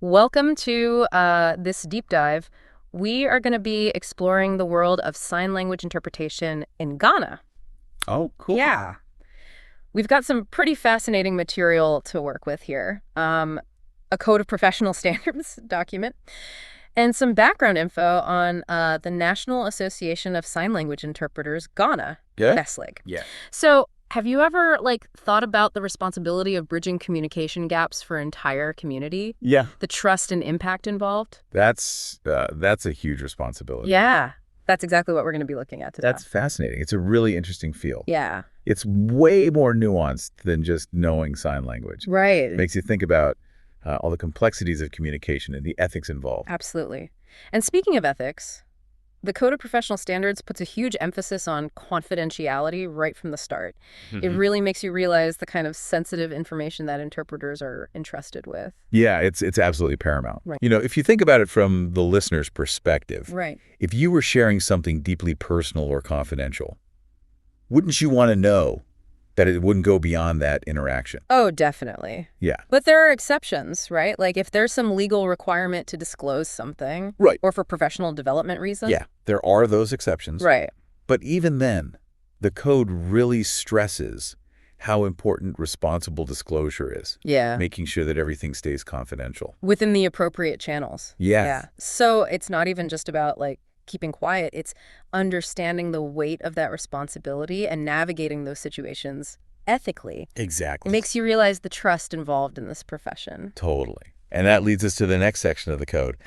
Welcome to this deep dive. We are going to be exploring the world of sign language interpretation in Ghana. Oh, cool. Yeah. We've got some pretty fascinating material to work with here. A code of professional standards document, and some background info on the National Association of Sign Language Interpreters, Ghana, Yeah? NASLIG. Yeah. So have you ever, thought about the responsibility of bridging communication gaps for an entire community? Yeah. The trust and impact involved? That's a huge responsibility. Yeah, that's exactly what we're going to be looking at today. That's fascinating. It's a really interesting field. Yeah. It's way more nuanced than just knowing sign language. Right. It makes you think about all the complexities of communication and the ethics involved. Absolutely. And speaking of ethics, the Code of Professional Standards puts a huge emphasis on confidentiality right from the start. It really makes you realize the kind of sensitive information that interpreters are entrusted with. Yeah, it's absolutely paramount. Right. If you think about it from the listener's perspective, Right. if you were sharing something deeply personal or confidential, wouldn't you want to know that it wouldn't go beyond that interaction? Oh, definitely. Yeah. But there are exceptions, right? Like if there's some legal requirement to disclose something. Right. Or for professional development reasons. Yeah, there are those exceptions. Right. But even then, the code really stresses how important responsible disclosure is. Yeah. Making sure that everything stays confidential. Within the appropriate channels. Yes. Yeah. So it's not even just about keeping quiet. It's understanding the weight of that responsibility and navigating those situations ethically. Exactly. It makes you realize the trust involved in this profession. Totally. And that leads us to the next section of the code.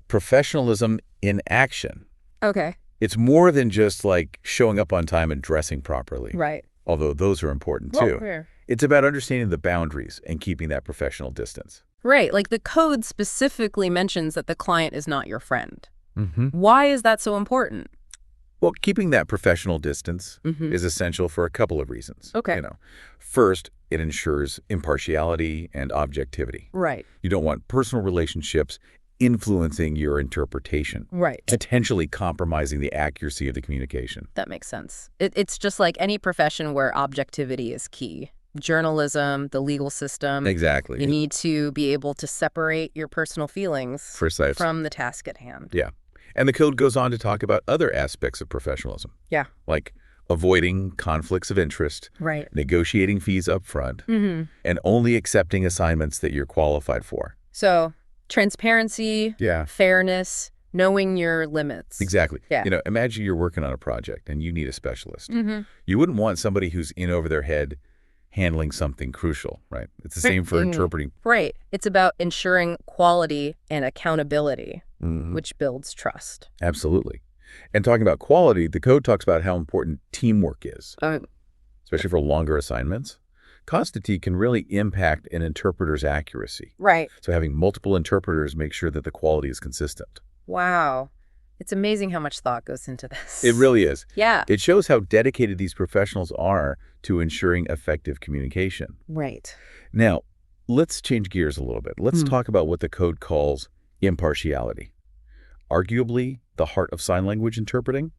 Professionalism in action. Okay. It's more than just showing up on time and dressing properly. Right. Although those are important too. Yeah. It's about understanding the boundaries and keeping that professional distance. Right. The code specifically mentions that the client is not your friend. Mm-hmm. Why is that so important? Well, keeping that professional distance is essential for a couple of reasons. Okay. First, it ensures impartiality and objectivity. Right. You don't want personal relationships influencing your interpretation. Right. Potentially compromising the accuracy of the communication. That makes sense. It's just like any profession where objectivity is key. Journalism, the legal system. Exactly. You need to be able to separate your personal feelings Precisely. from the task at hand. Yeah. And the code goes on to talk about other aspects of professionalism. Yeah. Like avoiding conflicts of interest, Right. negotiating fees up front, Mm-hmm. and only accepting assignments that you're qualified for. So transparency, Yeah. fairness, knowing your limits. Exactly. Yeah. Imagine you're working on a project and you need a specialist. Mm-hmm. You wouldn't want somebody who's in over their head handling something crucial, right? It's the same for interpreting. Right. It's about ensuring quality and accountability, Mhm. which builds trust. Absolutely. And talking about quality, the code talks about how important teamwork is, especially for longer assignments. Constantine can really impact an interpreter's accuracy. Right. So having multiple interpreters make sure that the quality is consistent. Wow. It's amazing how much thought goes into this. It really is. Yeah. It shows how dedicated these professionals are to ensuring effective communication. Right. Now, let's change gears a little bit. Let's talk about what the code calls impartiality. Arguably, the heart of sign language interpreting.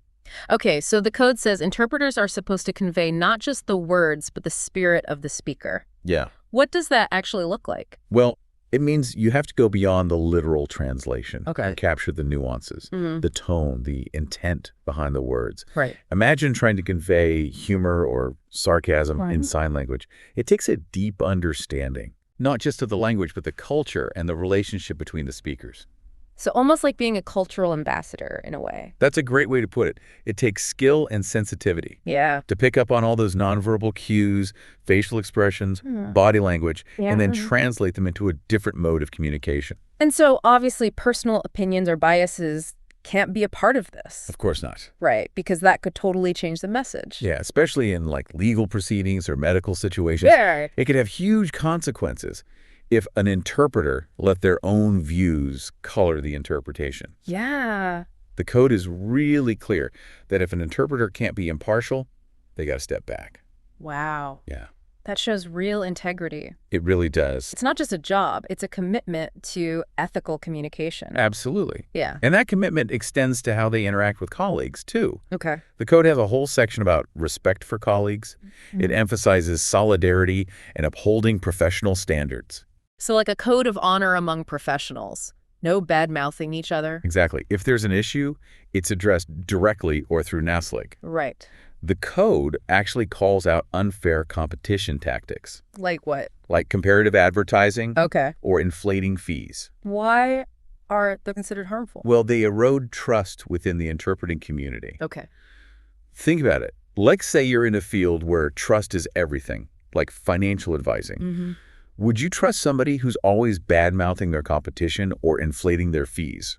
Okay, so the code says interpreters are supposed to convey not just the words, but the spirit of the speaker. Yeah. What does that actually look like? Well, it means you have to go beyond the literal translation Okay. and capture the nuances, the tone, the intent behind the words. Right. Imagine trying to convey humor or sarcasm in Right. sign language. It takes a deep understanding, not just of the language, but the culture and the relationship between the speakers. So almost like being a cultural ambassador in a way. That's a great way to put it. It takes skill and sensitivity Yeah. to pick up on all those nonverbal cues, facial expressions, body language, and then translate them into a different mode of communication. And so obviously personal opinions or biases can't be a part of this. Of course not. Right, because that could totally change the message. Yeah, especially in legal proceedings or medical situations. Yeah. It could have huge consequences if an interpreter let their own views color the interpretation. Yeah. The code is really clear that if an interpreter can't be impartial, they got to step back. Wow. Yeah, That shows real integrity. it really does. It's not just a job, it's a commitment to ethical communication. Absolutely. Yeah. And that commitment extends to how they interact with colleagues, too. Okay. The code has a whole section about respect for colleagues. It emphasizes solidarity and upholding professional standards. So like a code of honor among professionals. No bad-mouthing each other. Exactly. If there's an issue, it's addressed directly or through NASLIG. Right. The code actually calls out unfair competition tactics, Like what? like comparative advertising Okay. or inflating fees. Why are they considered harmful? Well, they erode trust within the interpreting community. Okay. Think about it. Let's say you're in a field where trust is everything, like financial advising. Mm-hmm. Would you trust somebody who's always bad-mouthing their competition or inflating their fees?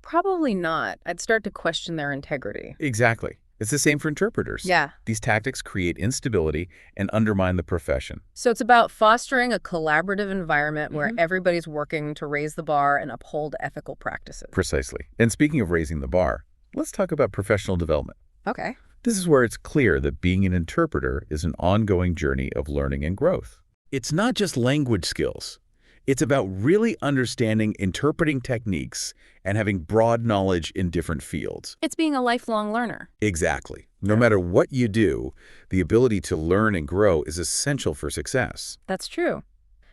Probably not. I'd start to question their integrity. Exactly. It's the same for interpreters. Yeah. These tactics create instability and undermine the profession. So it's about fostering a collaborative environment where everybody's working to raise the bar and uphold ethical practices. Precisely. And speaking of raising the bar, let's talk about professional development. Okay. This is where it's clear that being an interpreter is an ongoing journey of learning and growth. It's not just language skills. It's about really understanding interpreting techniques and having broad knowledge in different fields. It's being a lifelong learner. Exactly. No matter what you do, the ability to learn and grow is essential for success. That's true.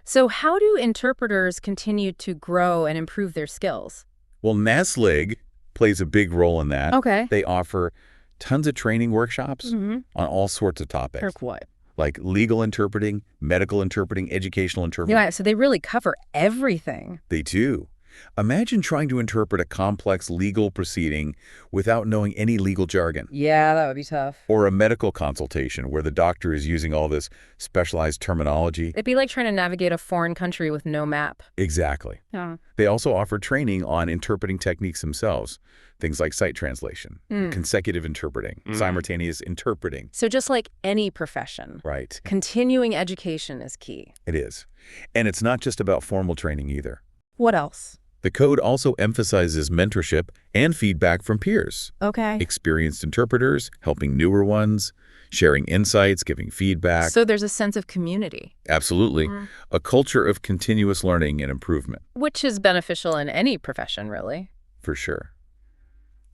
So how do interpreters continue to grow and improve their skills? Well, NASLIG plays a big role in that. Okay. They offer tons of training workshops on all sorts of topics, Like what? like legal interpreting, medical interpreting, educational interpreting. Yeah, so they really cover everything. They do. Imagine trying to interpret a complex legal proceeding without knowing any legal jargon. Yeah, that would be tough. Or a medical consultation where the doctor is using all this specialized terminology. It'd be like trying to navigate a foreign country with no map. Exactly. Yeah. They also offer training on interpreting techniques themselves, things like sight translation, consecutive interpreting, simultaneous interpreting. So just like any profession, Right. continuing education is key. It is. And it's not just about formal training either. What else? The code also emphasizes mentorship and feedback from peers. Okay. Experienced interpreters, helping newer ones, sharing insights, giving feedback. So there's a sense of community. Absolutely. A culture of continuous learning and improvement. Which is beneficial in any profession, really. For sure.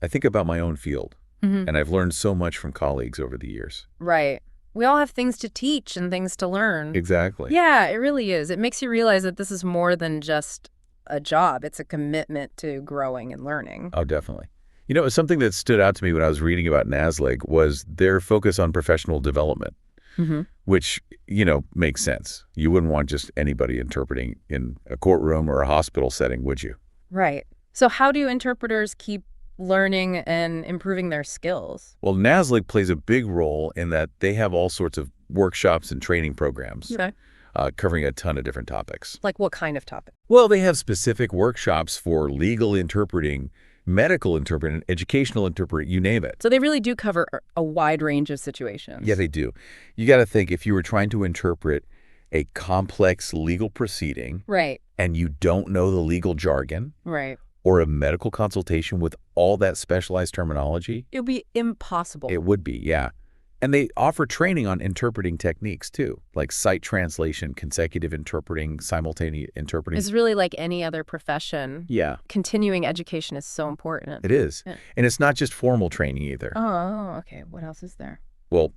I think about my own field, and I've learned so much from colleagues over the years. Right. We all have things to teach and things to learn. Exactly. Yeah, it really is. It makes you realize that this is more than just a job. It's a commitment to growing and learning. Oh, definitely. You know, something that stood out to me when I was reading about NASLIG was their focus on professional development, which, you know, makes sense. You wouldn't want just anybody interpreting in a courtroom or a hospital setting, would you? Right. So how do interpreters keep learning and improving their skills? Well, NASLIG plays a big role in that they have all sorts of workshops and training programs. Okay. Covering a ton of different topics. Like what kind of topic? Well, they have specific workshops for legal interpreting, medical interpreting, educational interpreting, you name it. So they really do cover a wide range of situations. Yeah, they do. You got to think, if you were trying to interpret a complex legal proceeding Right. and you don't know the legal jargon Right. or a medical consultation with all that specialized terminology, It would be impossible. it would be, yeah. And they offer training on interpreting techniques, too, like sight translation, consecutive interpreting, simultaneous interpreting. It's really like any other profession. Yeah, Continuing education is so important. it is. Yeah. And it's not just formal training either. Oh, okay. What else is there? Well,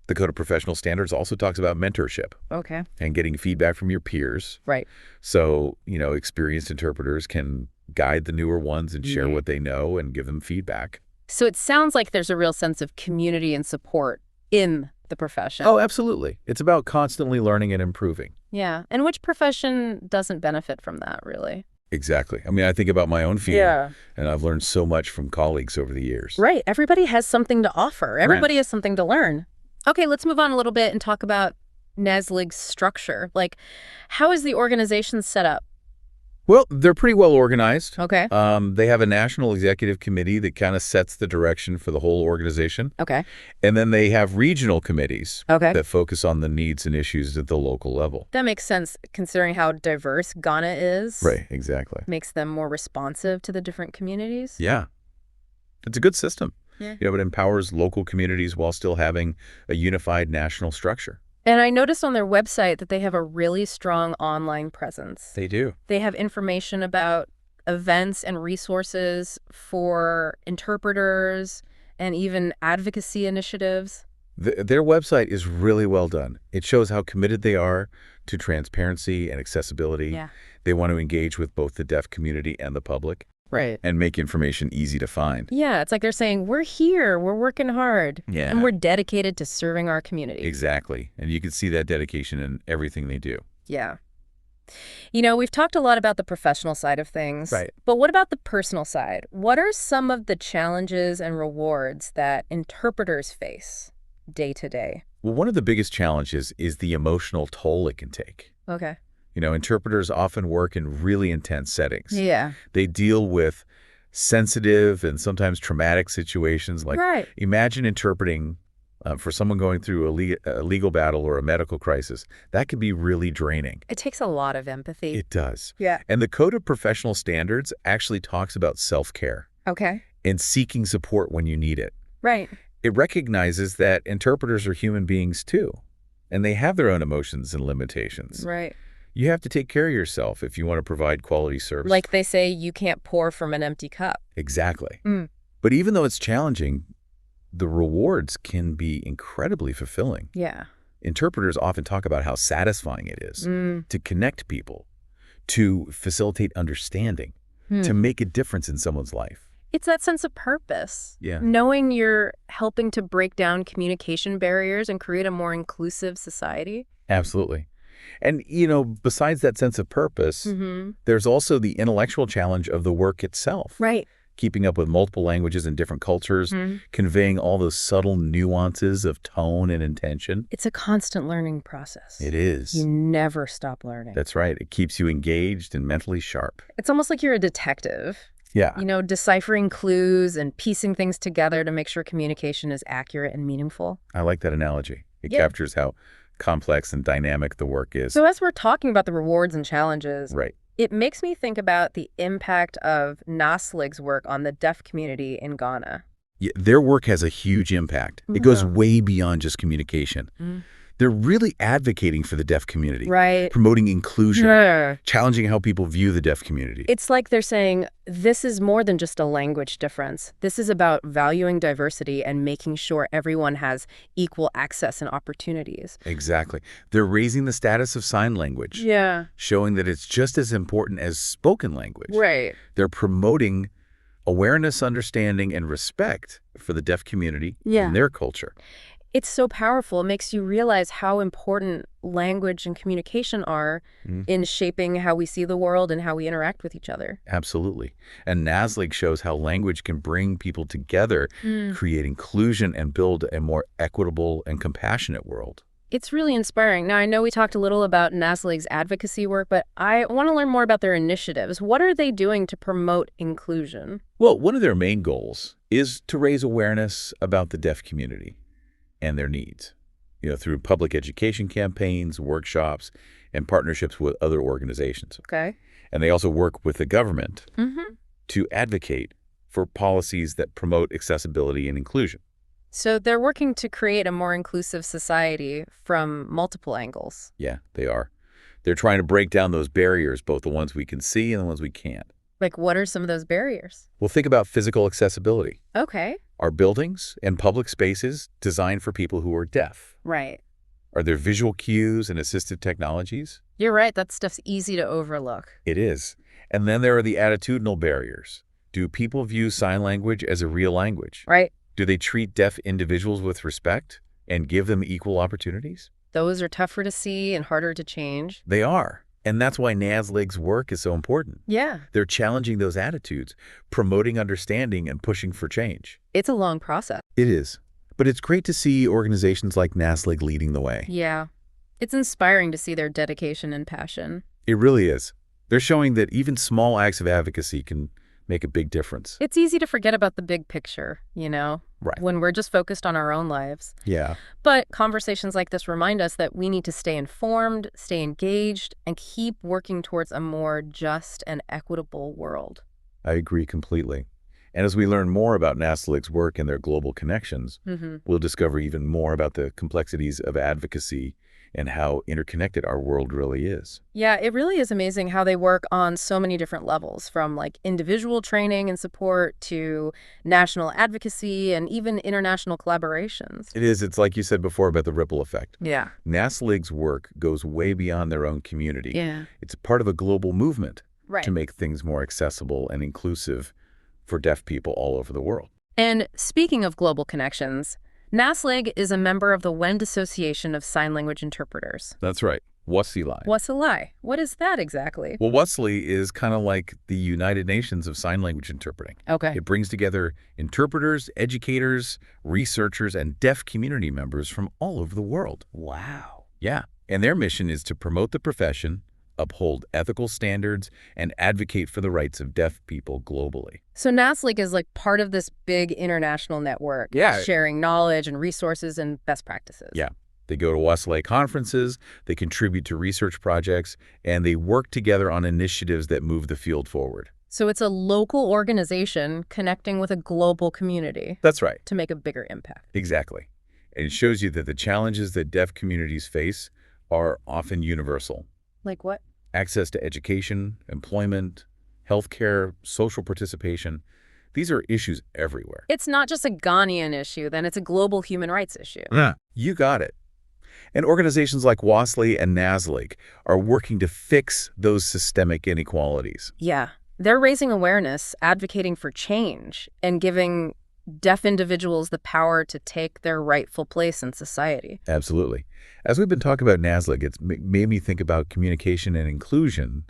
the Code of Professional Standards also talks about mentorship Okay. and getting feedback from your peers. Right. So, you know, experienced interpreters can guide the newer ones and share what they know and give them feedback. So it sounds like there's a real sense of community and support in the profession. Oh, absolutely. It's about constantly learning and improving. Yeah. And which profession doesn't benefit from that, really? Exactly. I mean, I think about my own field, and I've learned so much from colleagues over the years. Right. Everybody has something to offer. Everybody has something to learn. Okay, let's move on a little bit and talk about NASLIG's structure. Like, how is the organization set up? Well, they're pretty well organized. Okay. They have a national executive committee that kind of sets the direction for the whole organization. Okay. And then they have regional committees Okay. that focus on the needs and issues at the local level. That makes sense considering how diverse Ghana is. Right, exactly. Makes them more responsive to the different communities. Yeah. It's a good system. Yeah. You know, it empowers local communities while still having a unified national structure. And I noticed on their website that they have a really strong online presence. They do. They have information about events and resources for interpreters and even advocacy initiatives. Their website is really well done. It shows how committed they are to transparency and accessibility. Yeah. They want to engage with both the deaf community and the public Right. and make information easy to find. Yeah, it's like they're saying, we're here, we're working hard, Yeah. and we're dedicated to serving our community. Exactly. And you can see that dedication in everything they do. Yeah. We've talked a lot about the professional side of things. Right. But what about the personal side? What are some of the challenges and rewards that interpreters face day to day? Well, one of the biggest challenges is the emotional toll it can take. Okay. Interpreters often work in really intense settings. Yeah. They deal with sensitive and sometimes traumatic situations. Like, Right. imagine interpreting for someone going through a legal battle or a medical crisis. That could be really draining. It takes a lot of empathy. It does. Yeah. And the Code of Professional Standards actually talks about self-care Okay. and seeking support when you need it. Right. It recognizes that interpreters are human beings too, and they have their own emotions and limitations. Right. You have to take care of yourself if you want to provide quality service. Like they say, you can't pour from an empty cup. Exactly. Mm. But even though it's challenging, the rewards can be incredibly fulfilling. Yeah. Interpreters often talk about how satisfying it is to connect people, to facilitate understanding, to make a difference in someone's life. It's that sense of purpose. Yeah. Knowing you're helping to break down communication barriers and create a more inclusive society. Absolutely. And, besides that sense of purpose, there's also the intellectual challenge of the work itself. Right. Keeping up with multiple languages and different cultures, conveying all those subtle nuances of tone and intention. It's a constant learning process. It is. You never stop learning. That's right. It keeps you engaged and mentally sharp. It's almost like you're a detective. Yeah. Deciphering clues and piecing things together to make sure communication is accurate and meaningful. I like that analogy. It Yeah. captures how complex and dynamic the work is. So as we're talking about the rewards and challenges, Right. it makes me think about the impact of NASLIG's work on the deaf community in Ghana. Yeah, their work has a huge impact. It goes way beyond just communication. They're really advocating for the deaf community. Right. Promoting inclusion. Yeah. Challenging how people view the deaf community. It's like they're saying, this is more than just a language difference. This is about valuing diversity and making sure everyone has equal access and opportunities. Exactly. They're raising the status of sign language. Yeah. Showing that it's just as important as spoken language. Right. They're promoting awareness, understanding, and respect for the deaf community and their culture. It's so powerful. It makes you realize how important language and communication are in shaping how we see the world and how we interact with each other. Absolutely. And NASLIG shows how language can bring people together, create inclusion, and build a more equitable and compassionate world. It's really inspiring. Now, I know we talked a little about NASLIG's advocacy work, but I want to learn more about their initiatives. What are they doing to promote inclusion? Well, one of their main goals is to raise awareness about the deaf community and their needs, through public education campaigns, workshops, and partnerships with other organizations. Okay. And they also work with the government to advocate for policies that promote accessibility and inclusion. So they're working to create a more inclusive society from multiple angles. Yeah, they are. They're trying to break down those barriers, both the ones we can see and the ones we can't. Like, what are some of those barriers? Well, think about physical accessibility. Okay. Are buildings and public spaces designed for people who are deaf? Right. Are there visual cues and assistive technologies? You're right. That stuff's easy to overlook. It is. And then there are the attitudinal barriers. Do people view sign language as a real language? Right. Do they treat deaf individuals with respect and give them equal opportunities? Those are tougher to see and harder to change. They are. And that's why NASLIG's work is so important. Yeah. They're challenging those attitudes, promoting understanding, and pushing for change. It's a long process. It is. But it's great to see organizations like NASLIG leading the way. Yeah. It's inspiring to see their dedication and passion. It really is. They're showing that even small acts of advocacy can make a big difference. It's easy to forget about the big picture, Right. when we're just focused on our own lives. Yeah. But conversations like this remind us that we need to stay informed, stay engaged, and keep working towards a more just and equitable world. I agree completely. And as we learn more about NASLIG's work and their global connections, we'll discover even more about the complexities of advocacy and how interconnected our world really is. Yeah, it really is amazing how they work on so many different levels, from like individual training and support to national advocacy and even international collaborations. It is. It's like you said before about the ripple effect. Yeah. NASLIG's work goes way beyond their own community. Yeah. It's part of a global movement to Right. make things more accessible and inclusive for deaf people all over the world. And speaking of global connections, NASLIG is a member of the WEND Association of Sign Language Interpreters. That's right. WSI. What's a lie? What is that exactly? Well, WSI is kind of like the United Nations of sign language interpreting. Okay. It brings together interpreters, educators, researchers, and deaf community members from all over the world. Wow. Yeah, and their mission is to promote the profession, uphold ethical standards, and advocate for the rights of deaf people globally. So NASLIG is like part of this big international network, Yeah. sharing knowledge and resources and best practices. Yeah, they go to WSLA conferences, they contribute to research projects, and they work together on initiatives that move the field forward. So it's a local organization connecting with a global community That's right. to make a bigger impact. Exactly. And it shows you that the challenges that deaf communities face are often universal. Like what? Access to education, employment, healthcare, social participation. These are issues everywhere. It's not just a Ghanaian issue, then it's a global human rights issue. Yeah. You got it. And organizations like WSLI and NASLIG are working to fix those systemic inequalities. Yeah. They're raising awareness, advocating for change, and giving deaf individuals the power to take their rightful place in society. Absolutely. As we've been talking about NASLIG, it's made me think about communication and inclusion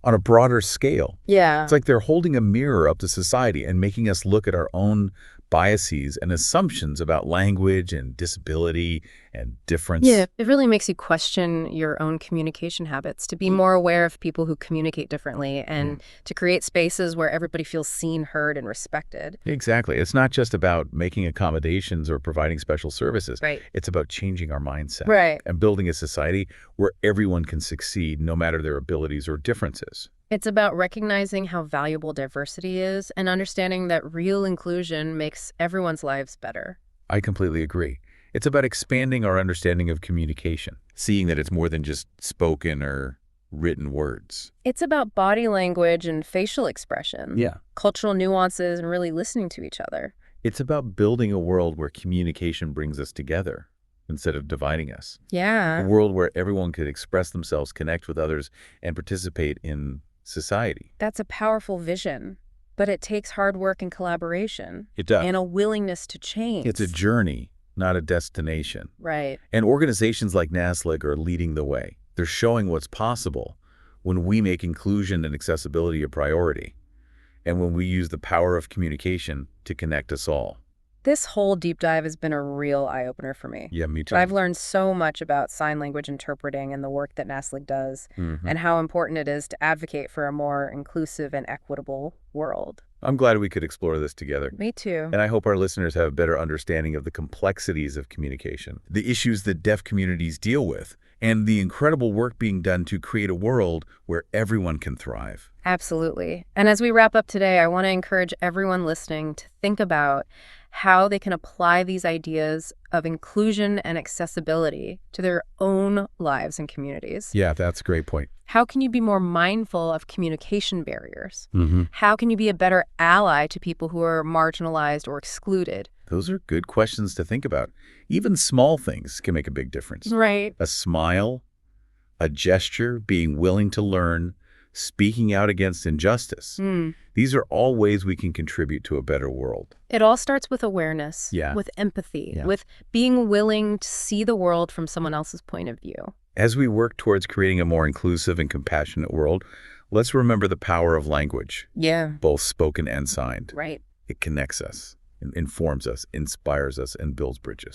on a broader scale. Yeah. It's like they're holding a mirror up to society and making us look at our own biases and assumptions about language and disability and difference. Yeah, it really makes you question your own communication habits, to be more aware of people who communicate differently and to create spaces where everybody feels seen, heard, and respected. Exactly. It's not just about making accommodations or providing special services. Right. It's about changing our mindset Right. and building a society where everyone can succeed no matter their abilities or differences. It's about recognizing how valuable diversity is and understanding that real inclusion makes everyone's lives better. I completely agree. It's about expanding our understanding of communication, seeing that it's more than just spoken or written words. It's about body language and facial expression, cultural nuances, and really listening to each other. It's about building a world where communication brings us together instead of dividing us. A Yeah. world where everyone could express themselves, connect with others, and participate in society. That's a powerful vision, but it takes hard work and collaboration It does. and a willingness to change. It's a journey, not a destination. Right. And organizations like NASLIG are leading the way. They're showing what's possible when we make inclusion and accessibility a priority, and when we use the power of communication to connect us all. This whole deep dive has been a real eye-opener for me. Yeah, me too. I've learned so much about sign language interpreting and the work that NASLIG does, and how important it is to advocate for a more inclusive and equitable world. I'm glad we could explore this together. Me too. And I hope our listeners have a better understanding of the complexities of communication, the issues that deaf communities deal with, and the incredible work being done to create a world where everyone can thrive. Absolutely. And as we wrap up today, I want to encourage everyone listening to think about how they can apply these ideas of inclusion and accessibility to their own lives and communities. Yeah, that's a great point. How can you be more mindful of communication barriers? Mm-hmm. How can you be a better ally to people who are marginalized or excluded? Those are good questions to think about. Even small things can make a big difference. Right. A smile, a gesture, being willing to learn, speaking out against injustice. These are all ways we can contribute to a better world. It all starts with awareness, Yeah. with empathy, Yeah. with being willing to see the world from someone else's point of view. As we work towards creating a more inclusive and compassionate world, let's remember the power of language, Yeah. both spoken and signed. Right. It connects us, informs us, inspires us, and builds bridges.